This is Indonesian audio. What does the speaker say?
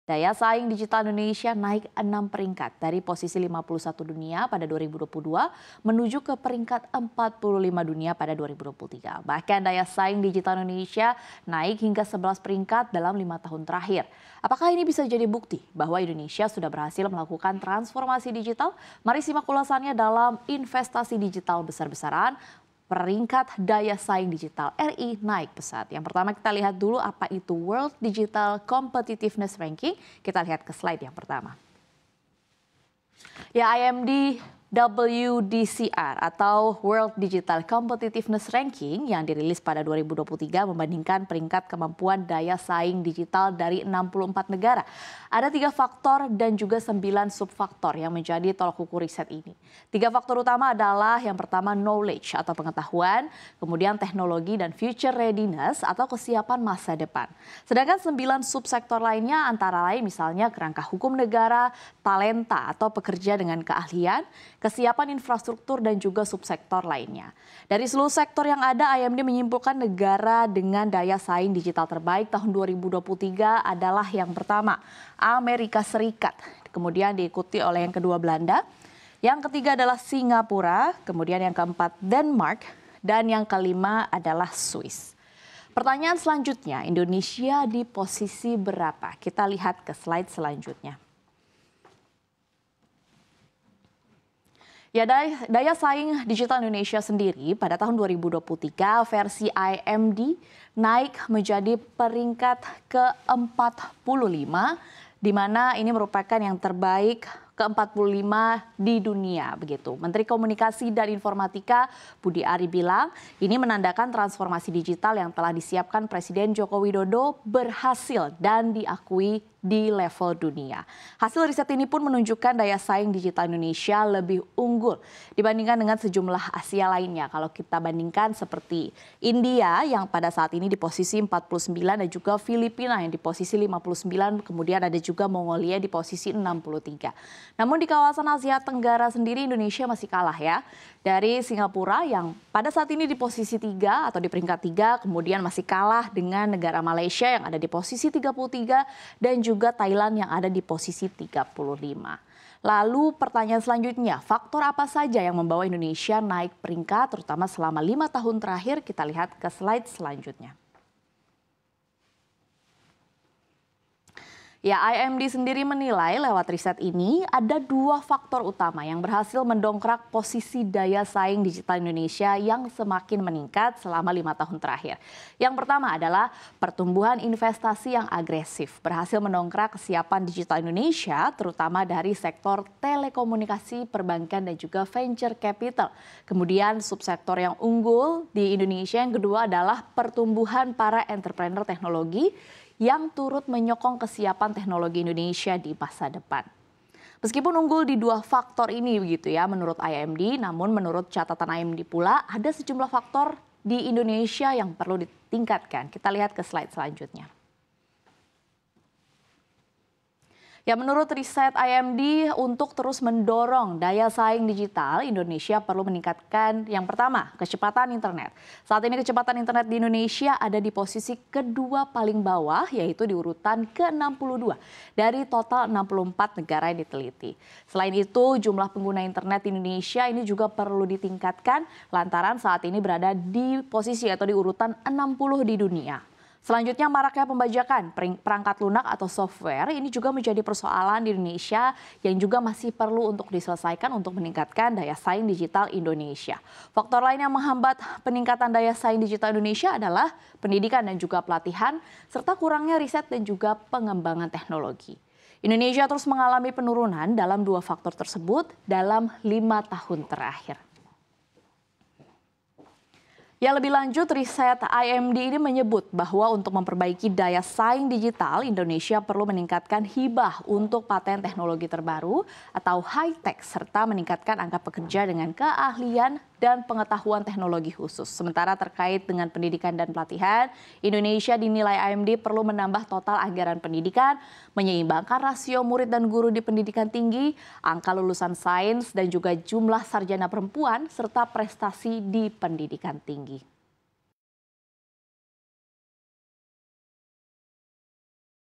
Daya saing digital Indonesia naik 6 peringkat dari posisi 51 dunia pada 2022 menuju ke peringkat 45 dunia pada 2023. Bahkan daya saing digital Indonesia naik hingga 11 peringkat dalam 5 tahun terakhir. Apakah ini bisa jadi bukti bahwa Indonesia sudah berhasil melakukan transformasi digital? Mari simak ulasannya dalam investasi digital besar-besaran. Peringkat daya saing digital RI naik pesat. Yang pertama kita lihat dulu apa itu World Digital Competitiveness Ranking. Kita lihat ke slide yang pertama. Ya, IMD WDCR atau World Digital Competitiveness Ranking yang dirilis pada 2023 membandingkan peringkat kemampuan daya saing digital dari 64 negara. Ada 3 faktor dan juga 9 subfaktor yang menjadi tolak ukur riset ini. 3 faktor utama adalah yang pertama knowledge atau pengetahuan, kemudian teknologi dan future readiness atau kesiapan masa depan. Sedangkan 9 subsektor lainnya antara lain misalnya kerangka hukum negara, talenta atau pekerja dengan keahlian, kesiapan infrastruktur dan juga subsektor lainnya. Dari seluruh sektor yang ada, IMD menyimpulkan negara dengan daya saing digital terbaik tahun 2023 adalah yang pertama, Amerika Serikat. Kemudian diikuti oleh yang kedua Belanda, yang ketiga adalah Singapura, kemudian yang keempat Denmark, dan yang kelima adalah Swiss. Pertanyaan selanjutnya, Indonesia di posisi berapa? Kita lihat ke slide selanjutnya. Ya, daya saing digital Indonesia sendiri pada tahun 2023 versi IMD naik menjadi peringkat ke-45, di mana ini merupakan yang terbaik ke-45 di dunia begitu. Menteri Komunikasi dan Informatika Budi Ari bilang ini menandakan transformasi digital yang telah disiapkan Presiden Joko Widodo berhasil dan diakui di level dunia. Hasil riset ini pun menunjukkan daya saing digital Indonesia lebih unggul dibandingkan dengan sejumlah Asia lainnya. Kalau kita bandingkan seperti India yang pada saat ini di posisi 49 dan juga Filipina yang di posisi 59, kemudian ada juga Mongolia di posisi 63. Namun di kawasan Asia Tenggara sendiri Indonesia masih kalah ya. Dari Singapura yang pada saat ini di posisi 3 atau di peringkat 3, kemudian masih kalah dengan negara Malaysia yang ada di posisi 33 dan juga Thailand yang ada di posisi 35. Lalu pertanyaan selanjutnya, faktor apa saja yang membawa Indonesia naik peringkat terutama selama 5 tahun terakhir? Kita lihat ke slide selanjutnya. Ya, IMD sendiri menilai lewat riset ini ada 2 faktor utama yang berhasil mendongkrak posisi daya saing digital Indonesia yang semakin meningkat selama 5 tahun terakhir. Yang pertama adalah pertumbuhan investasi yang agresif, berhasil mendongkrak kesiapan digital Indonesia terutama dari sektor telekomunikasi, perbankan dan juga venture capital. Kemudian subsektor yang unggul di Indonesia yang kedua adalah pertumbuhan para entrepreneur teknologi yang turut menyokong kesiapan teknologi Indonesia di masa depan. Meskipun unggul di 2 faktor ini begitu ya menurut IMD, namun menurut catatan IMD pula ada sejumlah faktor di Indonesia yang perlu ditingkatkan. Kita lihat ke slide selanjutnya. Ya, menurut riset IMD untuk terus mendorong daya saing digital, Indonesia perlu meningkatkan yang pertama, kecepatan internet. Saat ini kecepatan internet di Indonesia ada di posisi kedua paling bawah, yaitu di urutan ke-62 dari total 64 negara yang diteliti. Selain itu, jumlah pengguna internet di Indonesia ini juga perlu ditingkatkan lantaran saat ini berada di posisi atau di urutan 60 di dunia. Selanjutnya maraknya pembajakan perangkat lunak atau software ini juga menjadi persoalan di Indonesia yang juga masih perlu untuk diselesaikan untuk meningkatkan daya saing digital Indonesia. Faktor lain yang menghambat peningkatan daya saing digital Indonesia adalah pendidikan dan juga pelatihan serta kurangnya riset dan juga pengembangan teknologi. Indonesia terus mengalami penurunan dalam 2 faktor tersebut dalam 5 tahun terakhir. Ya, lebih lanjut, riset IMD ini menyebut bahwa untuk memperbaiki daya saing digital, Indonesia perlu meningkatkan hibah untuk paten teknologi terbaru atau high-tech, serta meningkatkan angka pekerja dengan keahlian dan pengetahuan teknologi khusus. Sementara terkait dengan pendidikan dan pelatihan, Indonesia dinilai IMD perlu menambah total anggaran pendidikan, menyeimbangkan rasio murid dan guru di pendidikan tinggi, angka lulusan sains dan juga jumlah sarjana perempuan, serta prestasi di pendidikan tinggi.